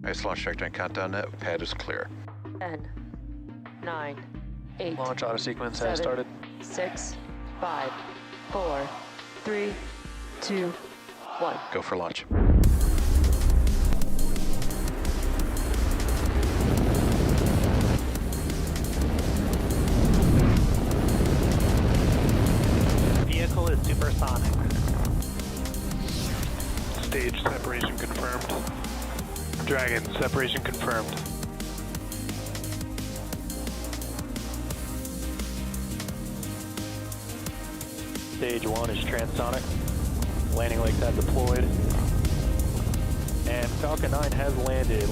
Nice launch trajectory and countdown net. Pad is clear. 10, 9, 8. Launch auto sequence 7, has started. 6, 5, 4, 3, 2, 1. Go for launch. Vehicle is supersonic. Stage separation confirmed. Dragon, separation confirmed. Stage 1 is transonic. Landing legs have deployed. And Falcon 9 has landed.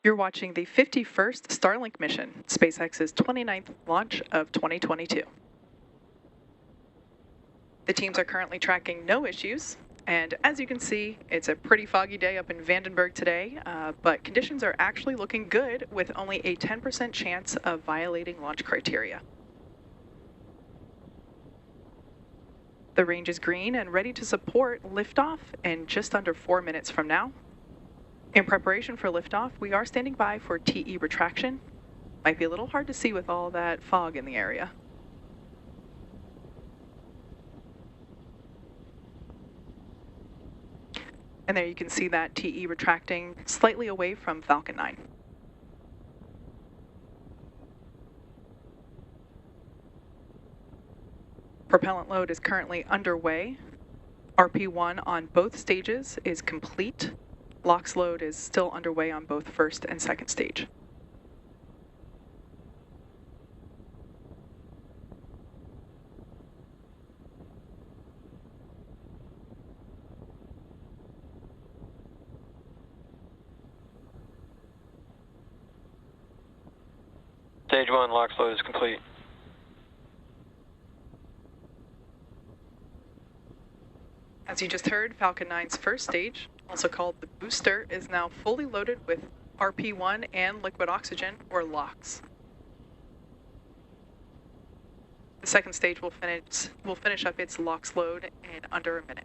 You're watching the 51st Starlink mission, SpaceX's 29th launch of 2022. The teams are currently tracking no issues, and as you can see, it's a pretty foggy day up in Vandenberg today, but conditions are actually looking good with only a 10% chance of violating launch criteria. The range is green and ready to support liftoff in just under 4 minutes from now. In preparation for liftoff, we are standing by for TE retraction. Might be a little hard to see with all that fog in the area. And there you can see that TE retracting slightly away from Falcon 9. Propellant load is currently underway. RP1 on both stages is complete. LOX load is still underway on both first and second stage. Stage 1 LOX load is complete. As you just heard, Falcon 9's first stage, also called the booster, is now fully loaded with RP1 and liquid oxygen, or LOX. The second stage will finish up its LOX load in under a minute.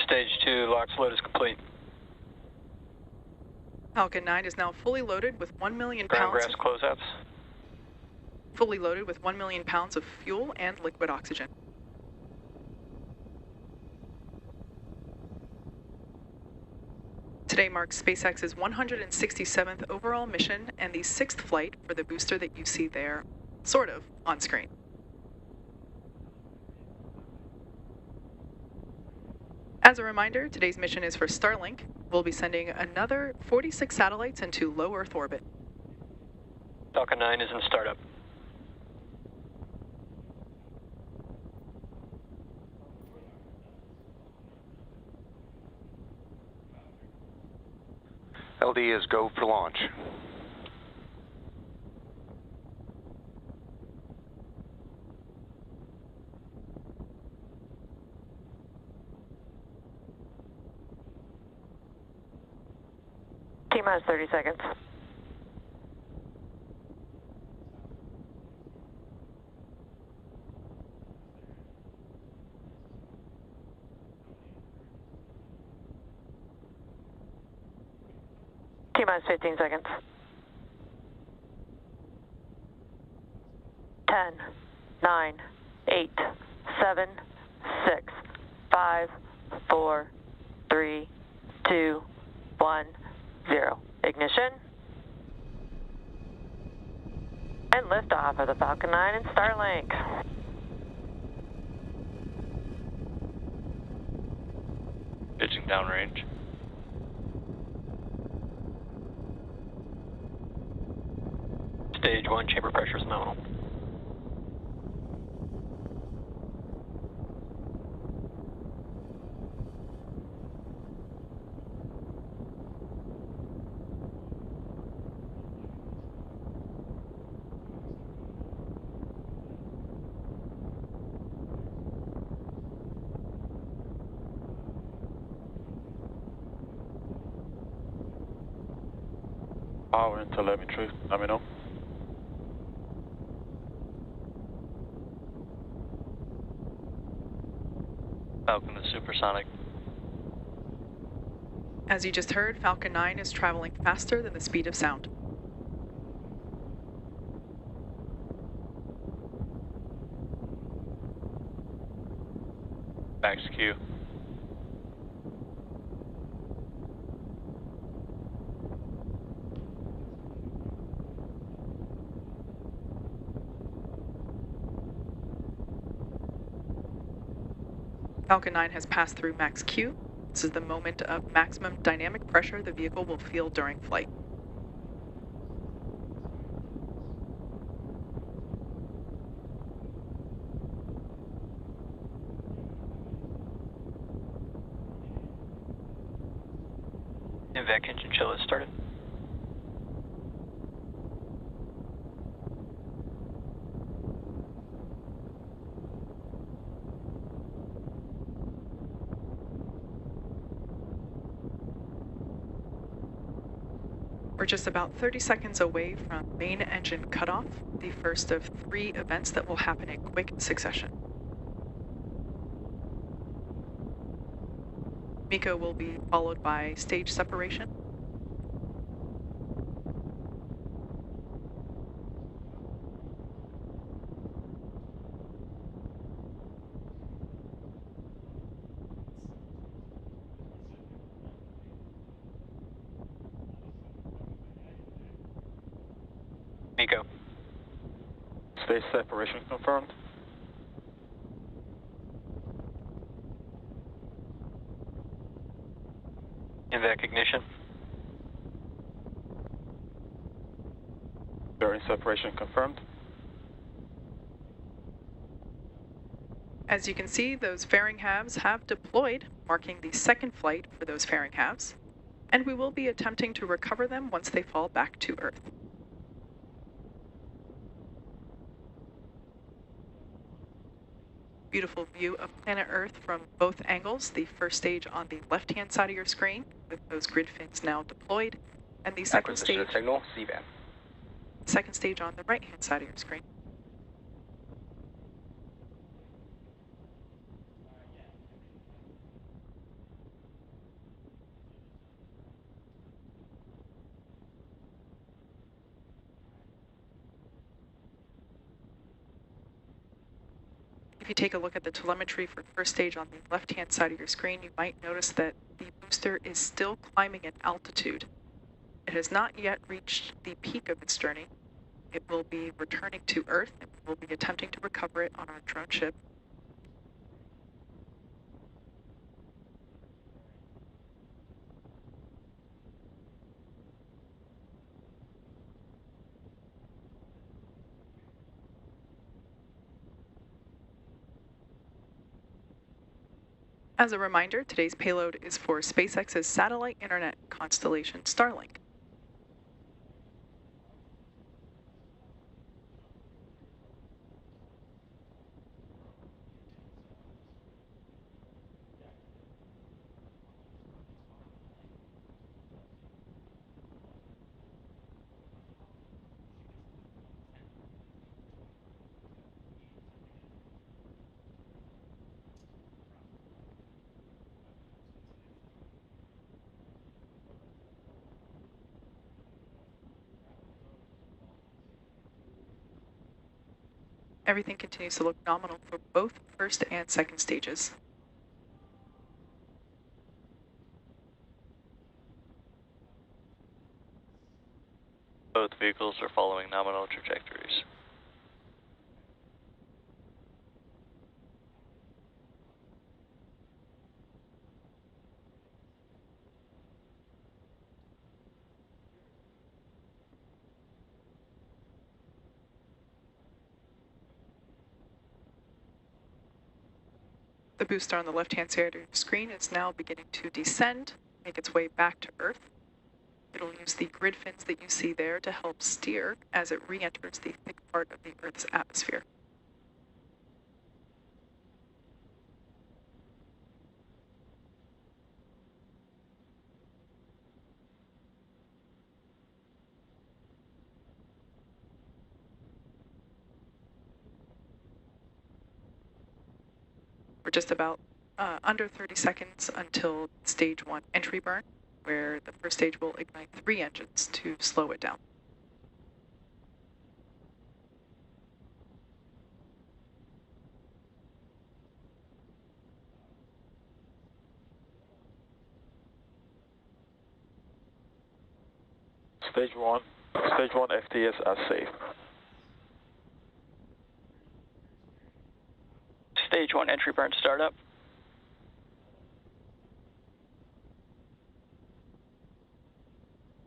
Stage 2 LOX load is complete. Falcon 9 is now fully loaded with 1 million Ground pounds. grass closeouts. Fully loaded with 1 million pounds of fuel and liquid oxygen. Today marks SpaceX's 167th overall mission and the 6th flight for the booster that you see there, sort of, on screen. As a reminder, today's mission is for Starlink. We'll be sending another 46 satellites into low Earth orbit. Falcon 9 is in startup. LD is go for launch. T-minus 30 seconds. T-minus 15 seconds. 10, 9, 8, 7, 6, 5, 4, 3, 2, 1, 0. Ignition. And liftoff of the Falcon 9 and Starlink. Pitching downrange. Stage 1, chamber pressure is nominal. Power and telemetry, let me know. Falcon is supersonic. As you just heard, Falcon 9 is traveling faster than the speed of sound. Max Q. Falcon 9 has passed through max Q. This is the moment of maximum dynamic pressure the vehicle will feel during flight. Vac engine chill has started. We're just about 30 seconds away from main engine cutoff, the first of 3 events that will happen in quick succession. MECO will be followed by stage separation. MECO. Stage separation confirmed. Vac ignition. Bearing separation confirmed. As you can see, those fairing halves have deployed, marking the second flight for those fairing halves, and we will be attempting to recover them once they fall back to Earth. Beautiful view of planet Earth from both angles. The first stage on the left-hand side of your screen, with those grid fins now deployed, and the second stage, signal, C-band. second stage on the right-hand side of your screen. If you take a look at the telemetry for first stage on the left-hand side of your screen, you might notice that the booster is still climbing in altitude. It has not yet reached the peak of its journey. It will be returning to Earth, and we'll be attempting to recover it on our drone ship. As a reminder, today's payload is for SpaceX's satellite internet constellation Starlink. Everything continues to look nominal for both first and second stages. Both vehicles are following nominal trajectories. The booster on the left-hand side of your screen is now beginning to descend, make its way back to Earth. It'll use the grid fins that you see there to help steer as it re-enters the thick part of the Earth's atmosphere. We're just about under 30 seconds until stage 1 entry burn, where the first stage will ignite 3 engines to slow it down. Stage 1 FTS as safe. Stage 1 entry burn startup.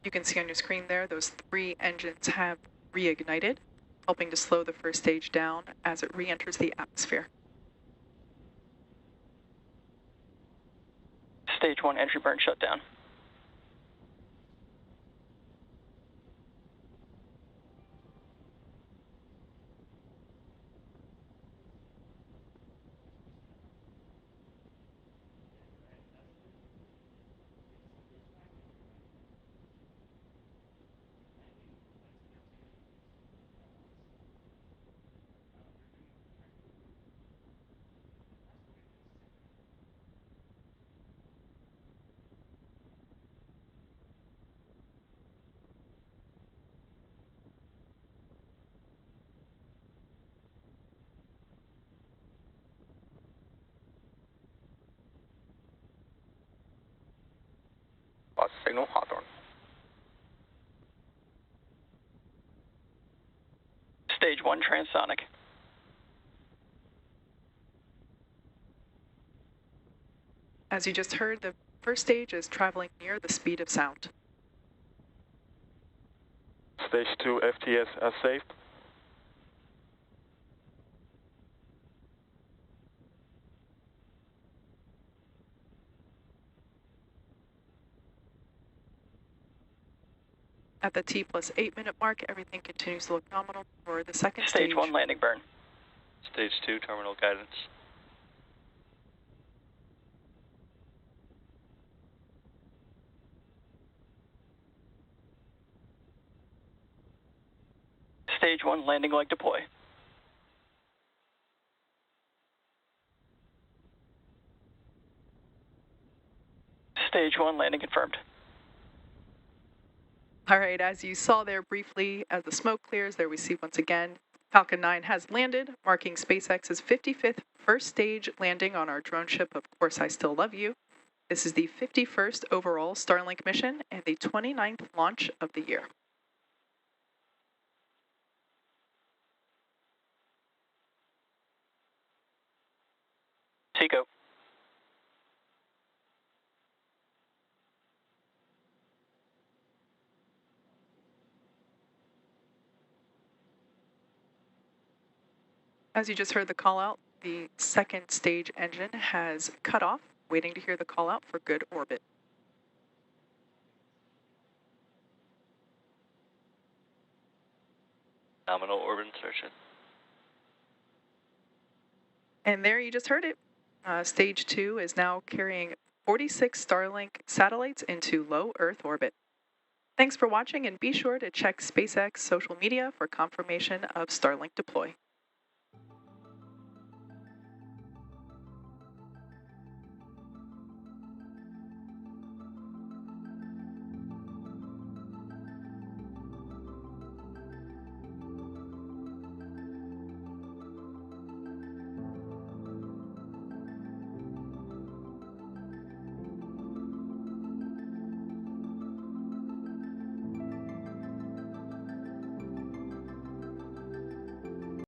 You can see on your screen there, those 3 engines have reignited, helping to slow the first stage down as it re-enters the atmosphere. Stage 1 entry burn shutdown. Signal Hawthorne. Stage 1 transonic. As you just heard, the first stage is traveling near the speed of sound. Stage 2 FTS as safe. At the T+8 minute mark, everything continues to look nominal for the second stage. Stage 1 landing burn. Stage 2 terminal guidance. Stage 1 landing leg deploy. Stage 1 landing confirmed. All right, as you saw there briefly, as the smoke clears, there we see once again, Falcon 9 has landed, marking SpaceX's 55th first stage landing on our drone ship, Of Course I Still Love You. This is the 51st overall Starlink mission and the 29th launch of the year. Tico. As you just heard the call out, the second stage engine has cut off, waiting to hear the call out for good orbit. Nominal orbit insertion. And there you just heard it. Stage 2 is now carrying 46 Starlink satellites into low Earth orbit. Thanks for watching, and be sure to check SpaceX social media for confirmation of Starlink deploy.